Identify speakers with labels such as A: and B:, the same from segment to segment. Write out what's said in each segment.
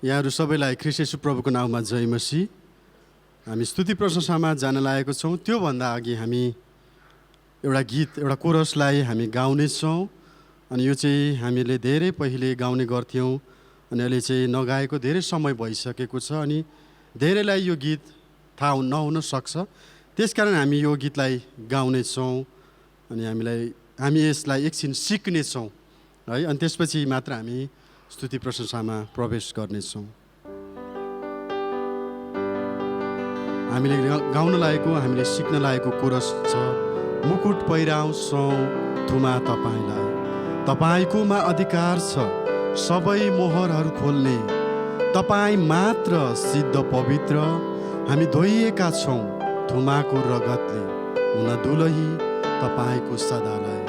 A: यहाँहरू सबैलाई ख्रीष्ट येशू प्रभुको नाममा जय मसीह। हामी स्तुति प्रशंसामा जान लागेको छौँ। त्योभन्दा अघि हामी एउटा गीत, एउटा कोरसलाई हामी गाउनेछौँ। अनि यो चाहिँ हामीले धेरै पहिले गाउने गर्थ्यौँ, अनि अहिले चाहिँ नगाएको धेरै समय भइसकेको छ, अनि धेरैलाई यो गीत थाहा नहुन सक्छ। त्यसकारण हामी यो गीतलाई गाउनेछौँ अनि हामी यसलाई एकछिन सिक्नेछौँ है, अनि त्यसपछि मात्र हामी स्तुति प्रशंसामा प्रवेश गर्नेछौँ। हामीले गाउन लागेको, हामीले सिक्न लागेको कोरस छ, मुकुट पहिराउँछौँ थुमा तपाईँलाई, तपाईँकोमा अधिकार छ सबै मोहरहरू खोल्ने, तपाईँ मात्र सिद्ध पवित्र, हामी धोइएका छौँ थुमाको रगतले, हुन दुलही तपाईँको सदालाई।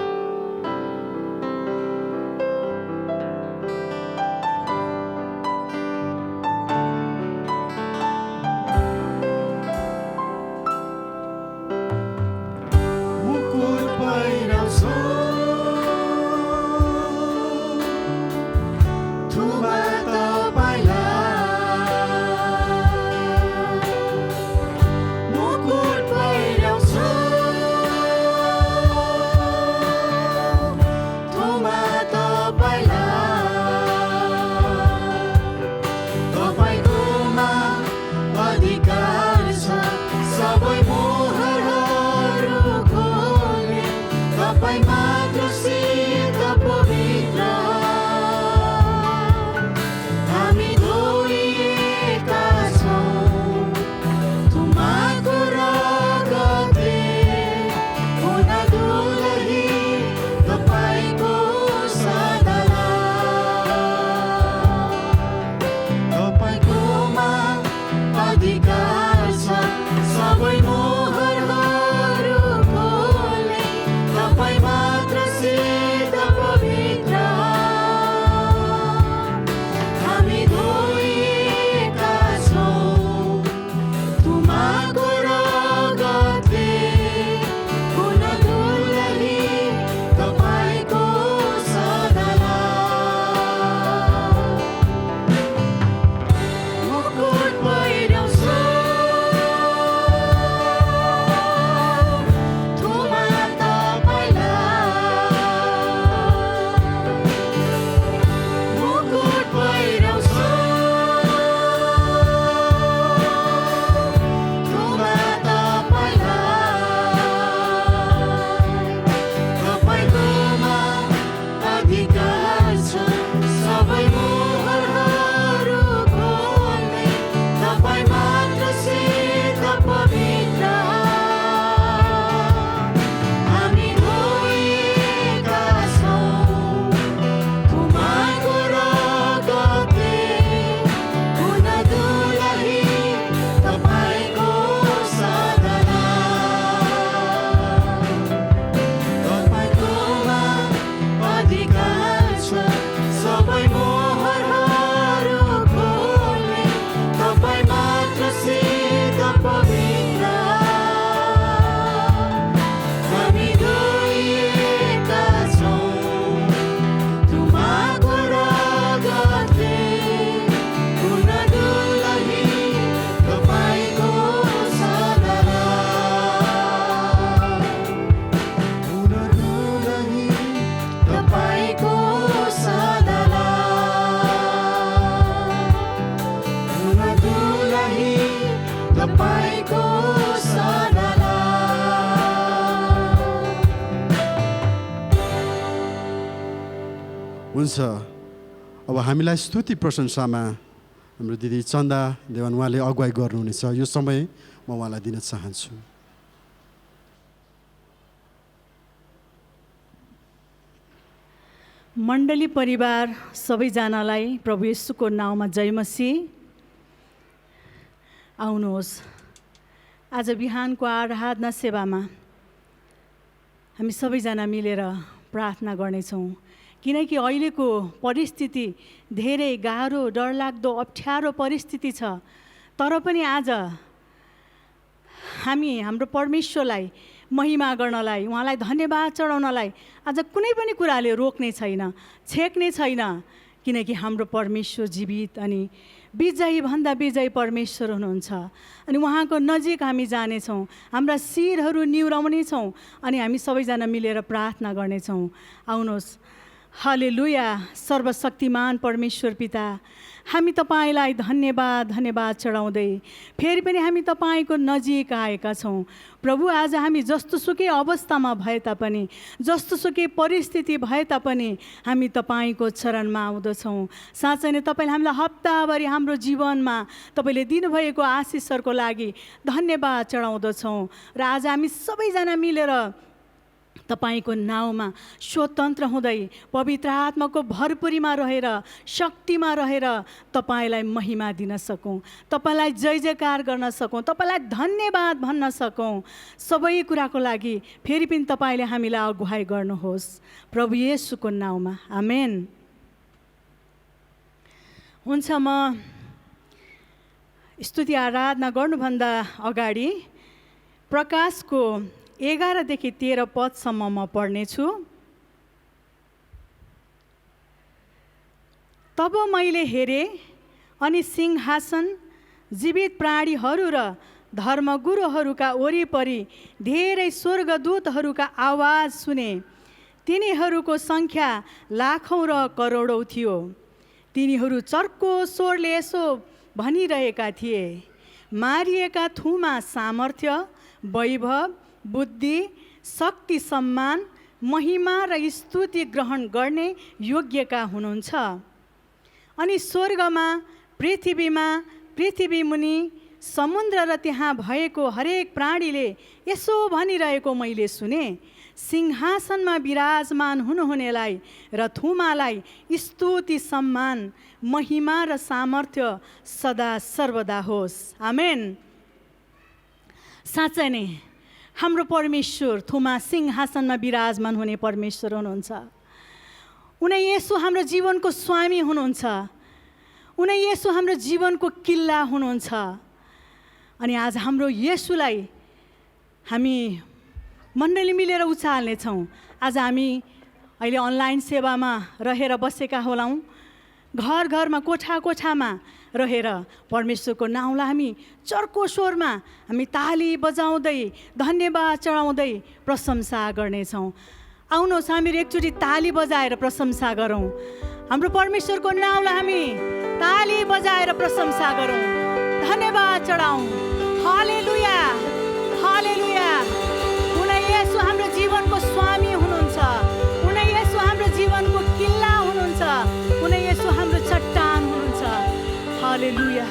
A: हुन्छ। अब हामीलाई स्तुति प्रशंसामा हाम्रो दिदी चन्दा देवान उहाँले अगुवाई गर्नुहुनेछ। यो समय म उहाँलाई दिन चाहन्छु।
B: मण्डली परिवार सबैजनालाई प्रभु येशूको नाउँमा जय मसीह। आउनुहोस्, आज बिहानको आराधना सेवामा हामी सबैजना मिलेर प्रार्थना गर्नेछौँ, किनकि अहिलेको परिस्थिति धेरै गाह्रो, डरलाग्दो, अप्ठ्यारो परिस्थिति छ। तर पनि आज हामी हाम्रो परमेश्वरलाई महिमा गर्नलाई, उहाँलाई धन्यवाद चढाउनलाई आज कुनै पनि कुराले रोक्ने छैन, छेक्ने छैन, किनकि हाम्रो परमेश्वर जीवित अनि विजयीभन्दा विजयी परमेश्वर हुनुहुन्छ। अनि उहाँको नजिक हामी जानेछौँ, हाम्रा शिरहरू निहुराउनेछौँ अनि हामी सबैजना मिलेर प्रार्थना गर्नेछौँ। आउनुहोस्। हालेलुया। सर्वशक्तिमान परमेश्वर पिता, हामी तपाईँलाई धन्यवाद धन्यवाद चढाउँदै फेरि पनि हामी तपाईँको नजिक आएका छौँ। प्रभु, आज हामी जस्तोसुकै अवस्थामा भए तापनि, जस्तोसुकै परिस्थिति भए तापनि हामी तपाईँको चरणमा आउँदछौँ। साँच्चै नै तपाईँले हामीलाई हप्ताभरि हाम्रो जीवनमा तपाईँले दिनुभएको आशिषहरूको लागि धन्यवाद चढाउँदछौँ। र आज हामी सबैजना मिलेर तपाईँको नाउँमा स्वतन्त्र हुँदै पवित्र आत्माको भरपुरीमा रहेर, शक्तिमा रहेर तपाईँलाई महिमा दिन सकौँ, तपाईँलाई जय जयकार गर्न सकौँ, तपाईँलाई धन्यवाद भन्न सकौँ। सबै कुराको लागि फेरि पनि तपाईँले हामीलाई अगुवाई गर्नुहोस् प्रभु येशूको नाउँमा, आमेन। हुन्छ, म स्तुति आराधना गर्नुभन्दा अगाडि प्रकाशको 11 देखि 13 पदसम्म म पढ्नेछु। तब मैले हेरेँ अनि सिंहासन, जीवित प्राणीहरू र धर्मगुरुहरूका वरिपरि धेरै स्वर्गदूतहरूका आवाज सुने। तिनीहरूको सङ्ख्या लाखौँ र करोडौँ थियो। तिनीहरू चर्को स्वरले यसो भनिरहेका थिए, मारिएका थुमा सामर्थ्य, वैभव, बुद्धि, शक्ति, सम्मान, महिमा र स्तुति ग्रहण गर्ने योग्यका हुनुहुन्छ। अनि स्वर्गमा, पृथ्वीमा, पृथ्वीमुनि, समुद्र र त्यहाँ भएको हरेक प्राणीले यसो भनिरहेको मैले सुने, सिंहासनमा विराजमान हुनुहुनेलाई र थुमालाई स्तुति, सम्मान, महिमा र सामर्थ्य सदा सर्वदा होस्, आमेन। साँच्चै नै हाम्रो परमेश्वर थुमा सिंहासनमा विराजमान हुने परमेश्वर हुनुहुन्छ। उनी येशू हाम्रो जीवनको स्वामी हुनुहुन्छ। उनी येशू हाम्रो जीवनको किल्ला हुनुहुन्छ। अनि आज हाम्रो येशूलाई हामी मण्डली मिलेर उचाल्नेछौँ। आज हामी अहिले अनलाइन सेवामा रहेर बसेका होलाौँ, घर घरमा, कोठा कोठामा रहेर परमेश्वरको नाउँलाई हामी चर्को स्वरमा हामी ताली बजाउँदै धन्यवाद चढाउँदै प्रशंसा गर्नेछौँ। आउनुहोस्, हामीहरू एकचोटि ताली बजाएर प्रशंसा गरौँ। हाम्रो परमेश्वरको नाउँलाई हामी ताली बजाएर प्रशंसा गरौँ, धन्यवाद चढाउँ। हालेलुया, हालेलुया। उनी येशू हाम्रो जीवनको स्वामी हुनुहुन्छ। उनी येशू हाम्रो जीवनको किल्ला हुनुहुन्छ। उनी येशू हाम्रो चट्टान हुनुहुन्छ। हालेलुया।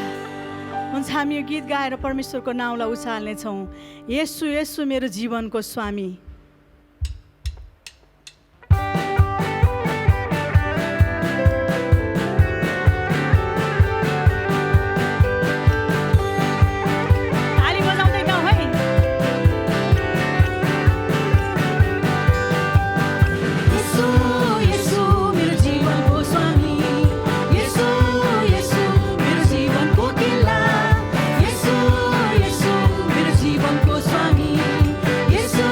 B: हुन्छ, हामी यो गीत गाएर परमेश्वरको नाउँलाई उचाल्नेछौँ। येशू येशू मेरो जीवनको स्वामी।
C: Yesu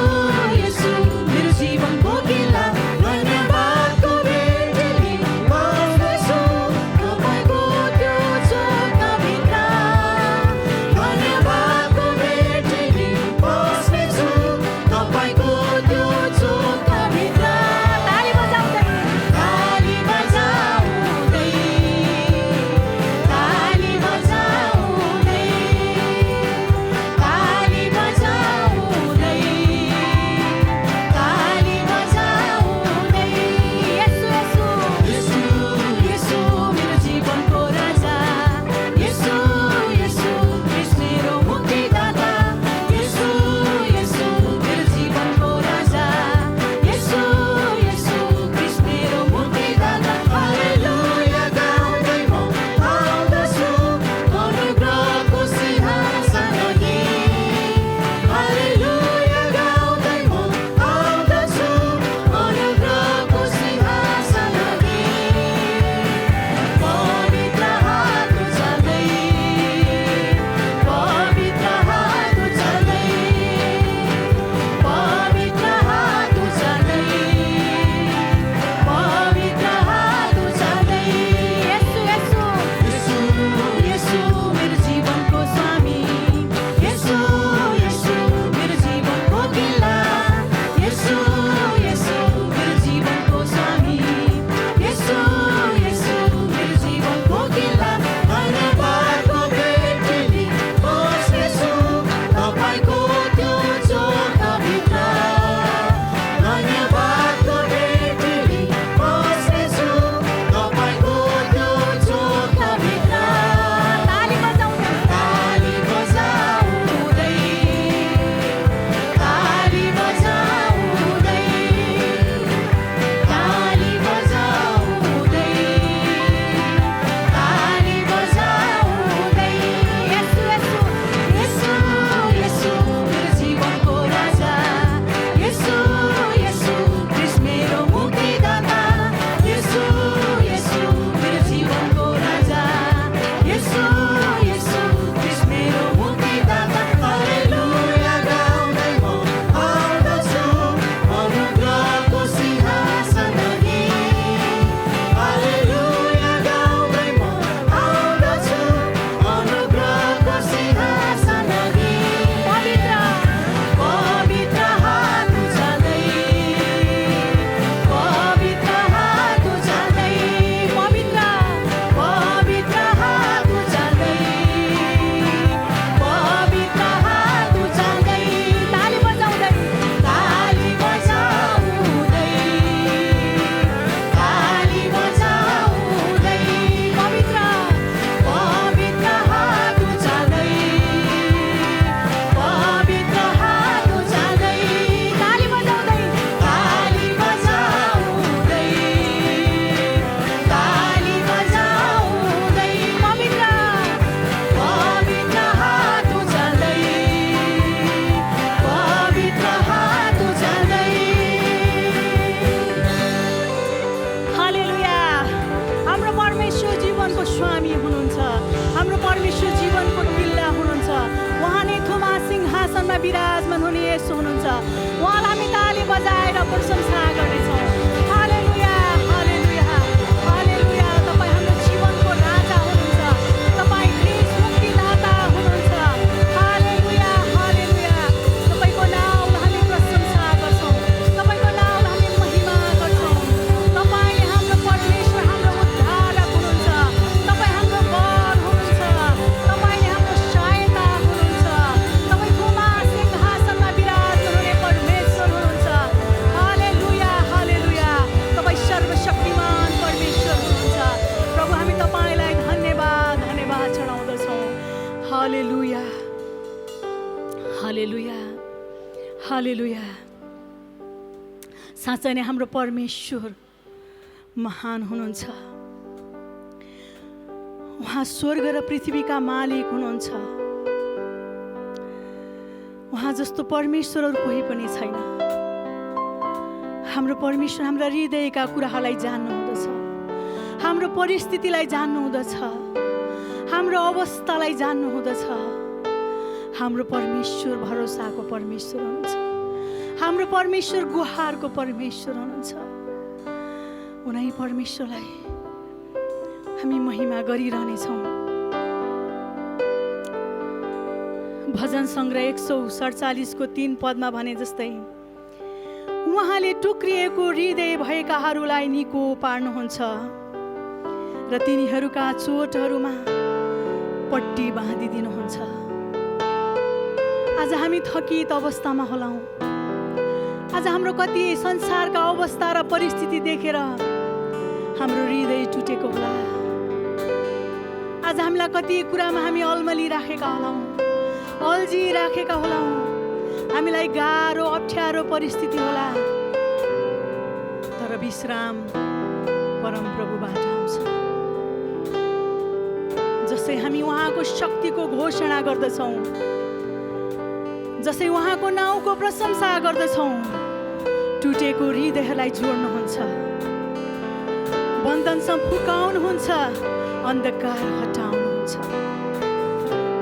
B: हालेलुया। साँच्चै नै हाम्रो परमेश्वर महान हुनुहुन्छ। उहाँ स्वर्ग र पृथ्वीका मालिक हुनुहुन्छ। उहाँ जस्तो परमेश्वर अरू कोही पनि छैन। हाम्रो परमेश्वर हाम्रा हृदयका कुराहरूलाई जान्नुहुँदछ, हाम्रो परिस्थितिलाई जान्नुहुँदछ, हाम्रो अवस्थालाई जान्नुहुँदछ। हाम्रो परमेश्वर भरोसाको परमेश्वर हुनुहुन्छ। हाम्रो परमेश्वर गुहारको परमेश्वर हुनुहुन्छ। उनै परमेश्वरलाई हामी महिमा गरिरहनेछौँ। भजन सङ्ग्रह 147 को 3 पदमा भने जस्तै, उहाँले टुक्रिएको हृदय भएकाहरूलाई निको पार्नुहुन्छ र तिनीहरूका चोटहरूमा पट्टी बाँधिदिनुहुन्छ। आज हामी थकित अवस्थामा होलाौँ। आज हाम्रो कति संसारका अवस्था र परिस्थिति देखेर हाम्रो हृदय टुटेको होला। आज हामीलाई कति कुरामा हामी अल्मली राखेका होलाौँ, अल्झी राखेका होलाौँ। हामीलाई गाह्रो अप्ठ्यारो परिस्थिति होला, तर विश्राम परमप्रभुबाट आउँछ। जसै हामी उहाँको शक्तिको घोषणा गर्दछौँ, जसै उहाँको नाउँको प्रशंसा गर्दछौँ, टुटेको हृदयहरूलाई जोड्नुहुन्छ, बन्धनसँग फुकाउनुहुन्छ, अन्धकार हटाउनुहुन्छ।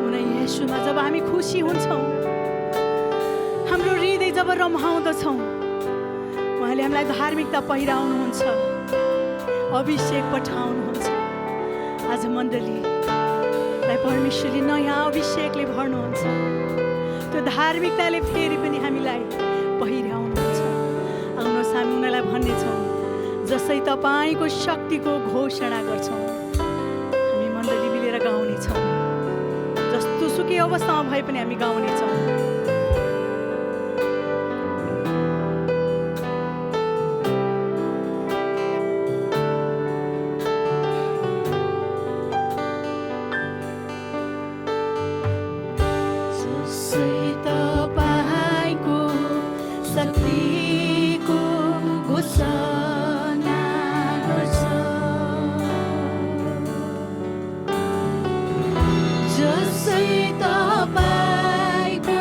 B: उनै येशूमा जब हामी खुसी हुन्छौँ, हाम्रो हृदय जब रमाउँदछौँ, उहाँले हामीलाई धार्मिकता पहिराउनुहुन्छ, अभिषेक पठाउनुहुन्छ। आज मण्डलीलाई परमेश्वरले नयाँ अभिषेकले भर्नुहुन्छ। त्यो धार्मिकताले फेरि पनि हामीलाई पहिराउनुहुन्छ। आउनुहोस् हामी उनीहरूलाई भन्नेछौँ, जसै तपाईँको शक्तिको घोषणा गर्छौँ। हामी मण्डली मिलेर गाउनेछौँ। जस्तो सुकै अवस्थामा भए पनि हामी गाउनेछौँ।
C: जसै तपाईको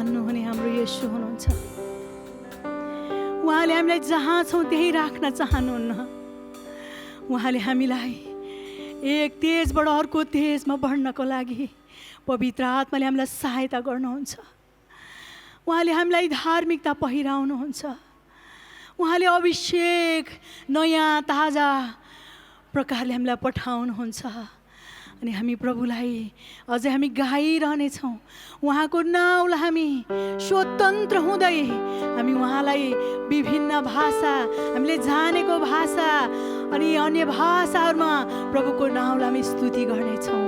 B: जान्नुहुने हाम्रो येशू हुनुहुन्छ। उहाँले हामीलाई जहाँ छौँ त्यही राख्न चाहनुहुन्न। उहाँले हामीलाई एक तेजबाट अर्को तेजमा बढ्नको लागि पवित्र आत्माले हामीलाई सहायता गर्नुहुन्छ। उहाँले हामीलाई धार्मिकता पहिराउनुहुन्छ। उहाँले अभिषेक नयाँ ताजा प्रकारले हामीलाई पठाउनुहुन्छ। अनि हामी प्रभुलाई अझै हामी गाइरहनेछौँ। उहाँको नाउँलाई हामी स्वतन्त्र हुँदै हामी उहाँलाई विभिन्न भाषा, हामीले जानेको भाषा अनि अन्य भाषाहरूमा प्रभुको नाउँलाई हामी स्तुति गर्नेछौँ।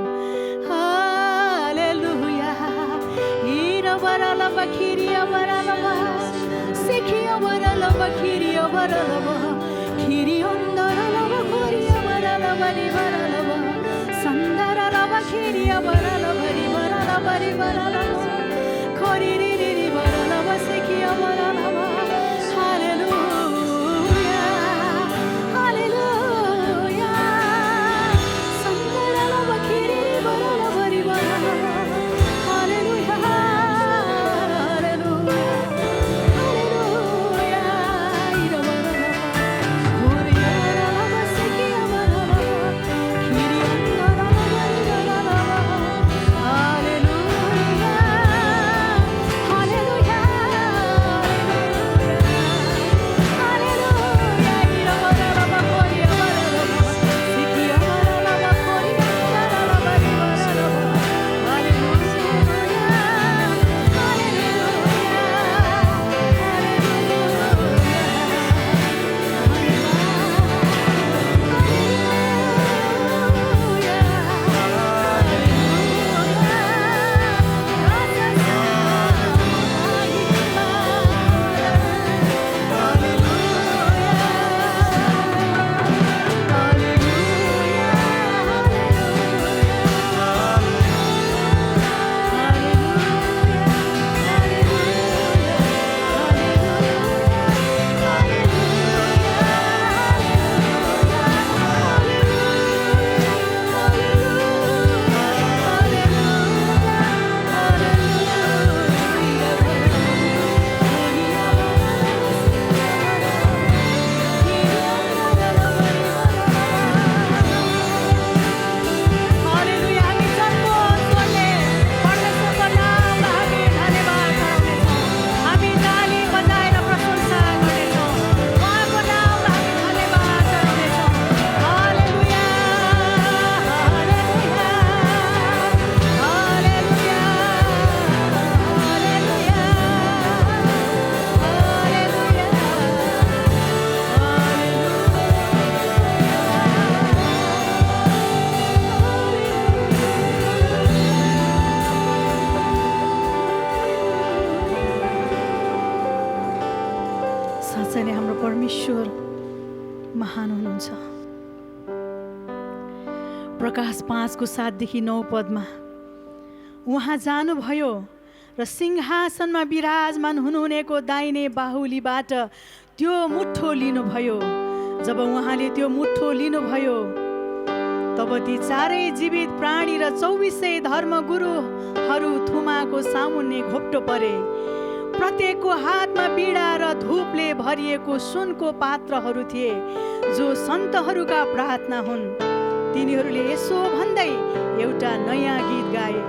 B: हालेलुया हिरा बरालबा खिरिया बरालबा सिखिया बरालबा खिरिया बरालबा खिरिया बरालबा खिरिया बरालबा रि बरालबा संदरा लबा खिरिया बरालबा रि बरालबा रि बरालबा खरि रि रि रि बरालबा सिखिया बरालबा हालेलुया हालेलुया संदरा लबा खिरि बरालबा रि बरालबा हालेलुया हालेलुया हालेलुया इरा बरालबा खरिया बरालबा सिखिया बरालबा खिरिया बरालबा रि बरालबा हालेलुया हालेलुया हालेलुया इरा बरालबा खरिया बरालबा सिखिया बरालबा खरिया बरालबा रि बरालबा हालेलुया हामी सबको स्वरले परमेश्वरको नामलाई हामी धन्यवाद गराउनेछौँ। हामी ताली बजाएर प्रशंसा गर्नेछौँ। उहाँको नामलाई हामी धन्यवाद गराउनेछौँ। हालेलुया हालेलुया हालेलुया साँच्चै नै हाम्रो परमेश्वर महान हुनुहुन्छ। प्रकाश 5को 7देखि 9 पदमा उहाँ जानुभयो र सिंहासनमा विराजमान हुनुहुनेको दाहिने बाहुलीबाट त्यो मुठो लिनुभयो। जब उहाँले त्यो मुठो लिनुभयो तब ती चारै जीवित प्राणी र 24 धर्मगुरुहरू थुमाको सामुन्ने घोप्टो परे। प्रत्येकको हातमा बीडा र धूपले भरिएको सुनको पात्रहरू थिए जो सन्तहरूका प्रार्थना हुन्। तिनीहरूले यसो भन्दै एउटा नयाँ गीत गाए।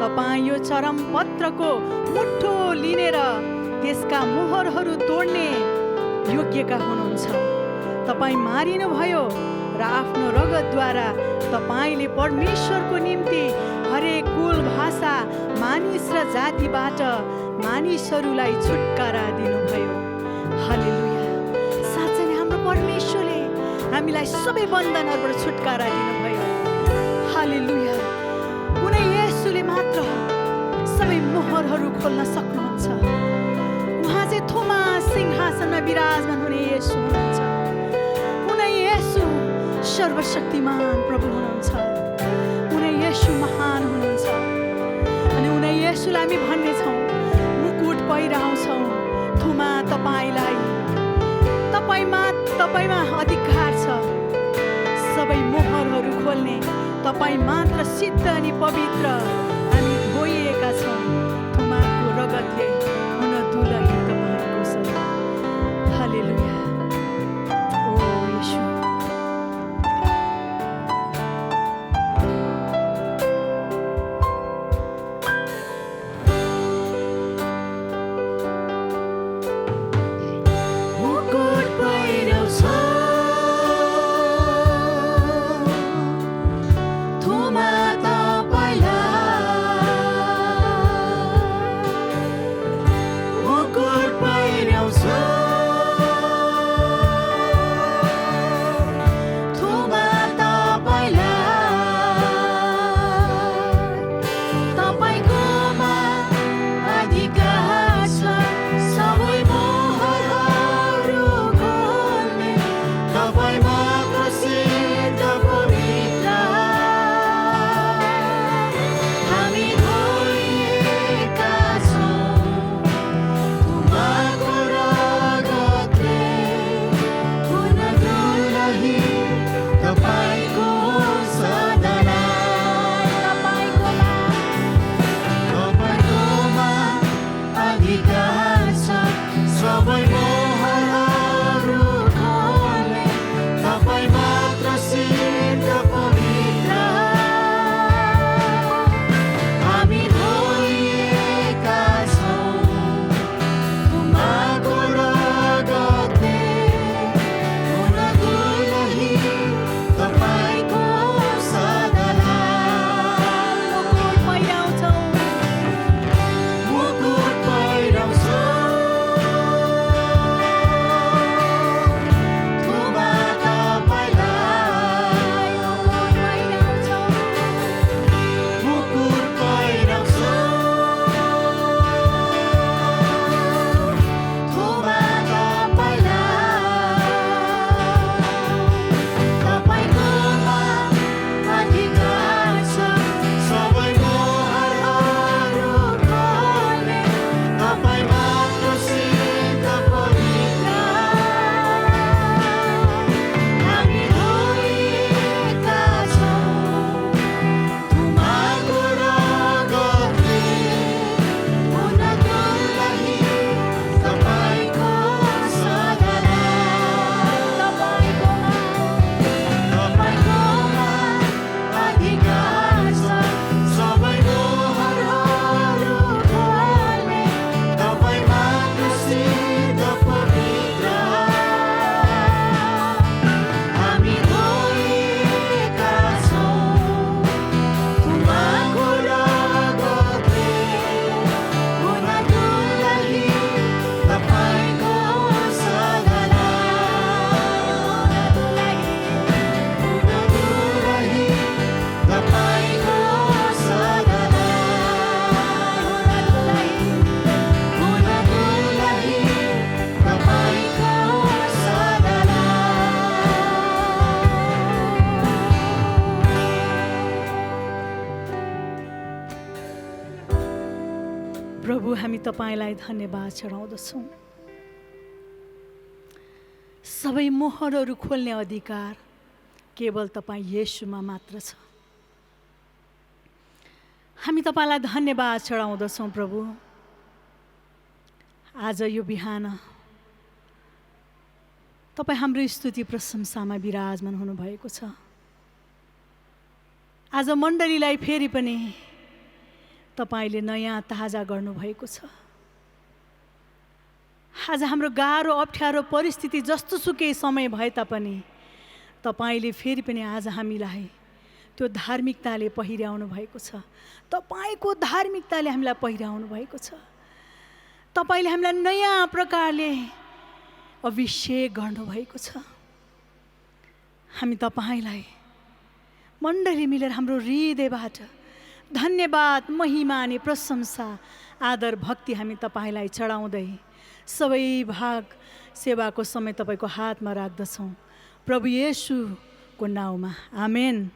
B: तपाईँ यो चरम पत्रको मुठो लिनेर त्यसका मोहरहरू तोड्ने योग्यका हुनुहुन्छ। तपाईँ मारिनुभयो र आफ्नो रगतद्वारा तपाईँले परमेश्वरको निम्ति हरेक कुल भाषा मानिस र जातिबाट मानिसहरूलाई छुटकारा दिनुभयो। हालेलुया साँच्चै नै हाम्रो परमेश्वरले हामीलाई सबै बन्धनहरूबाट छुटकारा दिनुभयो। हालेलुया कुनै येशूले मात्र सबै मोहरहरू खोल्न सक्नुहुन्छ। उहाँ चाहिँ थोमा सिंहासनमा विराजमान हुने येशू हुनुहुन्छ। कुनै येशू सर्वशक्तिमान प्रभु हुनुहुन्छ। कुनै येशू महान हुनुहुन्छ। अनि उनै येशूलाई हामी भन्नेछौँ मुकुट पहिराउँछौँ। थोमा तपाईँमा अधिकार छ सबै मोहरहरू खोल्ने। तपाईँ मात्र सिद्ध अनि पवित्र हामी धोइएका छौँ। थोमाको रगतले हुन दुलही तपाईँको सदा। हालेलुया। ओ येशू। मुकुट पहिराउँछ थुमा तपाईँलाई। मुकुट पहिराउँछ थुमा तपाईँलाई। तपाईँकोमा अधिकार छ सबै मोहरहरू खोल्ने। तपाईँ मात्र सिद्ध पवित्र। हामी धोइएका छौँ थुमाको रगतले। हुन दुलही तपाईँको सदालाई। तपाईँकोमा अधिकार छ सबै मोहरहरू खोल्ने। तपाईँ मात्र सिद्ध पवित्र। हामी धोइएका छौँ थुमाको रगतले। हुन दुलही तपाईँको सदालाई। मुकुट पहिराउँछौँ मुकुट पहिराउँछौँ थुमा तपाईँलाई। मुकुट पहिराउँछौँ थुमा तपाईँलाई। तपाईँकोमा अधिकार छ सबै मोहरहरू खोल्ने। तपाईँ मात्र सिद्ध पवित्र। हामी धोइएका छौँ थुमाको रगतले। हुन दुलही तपाईँको सदालाई। तपाईँकोमा अधिकार छ सबै मोहरहरू खोल्ने। तपाईँ मात्र सिद्ध पवित्र। हामी धोइएका छौँ थुमाको रगतले। हुन दुलही तपाईँको सदालाई। हुन दुलही तपाईँको सदालाई। हुन दुलही तपाईँको सदालाई। प्रभु हामी तपाईँलाई धन्यवाद चढाउँदछौँ। सबै मोहरहरू खोल्ने अधिकार केवल तपाईँ येशूमा मात्र छ। हामी तपाईँलाई धन्यवाद चढाउँदछौँ प्रभु। आज यो बिहान तपाईँ हाम्रो स्तुति प्रशंसामा विराजमान हुनुभएको छ। आज मण्डलीलाई फेरि पनि तपाईँले नयाँ ताजा गर्नुभएको छ। आज हाम्रो गाह्रो अप्ठ्यारो परिस्थिति जस्तोसुकै समय भए तापनि तपाईँले फेरि पनि आज हामीलाई त्यो धार्मिकताले पहिर्याउनु भएको छ। तपाईँको धार्मिकताले हामीलाई पहिर्याउनु भएको छ। तपाईँले हामीलाई नयाँ प्रकारले अभिषेक गर्नुभएको छ। हामी तपाईँलाई मण्डली मिलेर हाम्रो हृदयबाट धन्यवाद, महिमा अनि प्रशंसा, आदर, भक्ति हामी तपाईँलाई चढाउँदै सबै भाग सेवाको समय तपाईँको हातमा राख्दछौँ प्रभु येशूको नाउँमा। आमेन।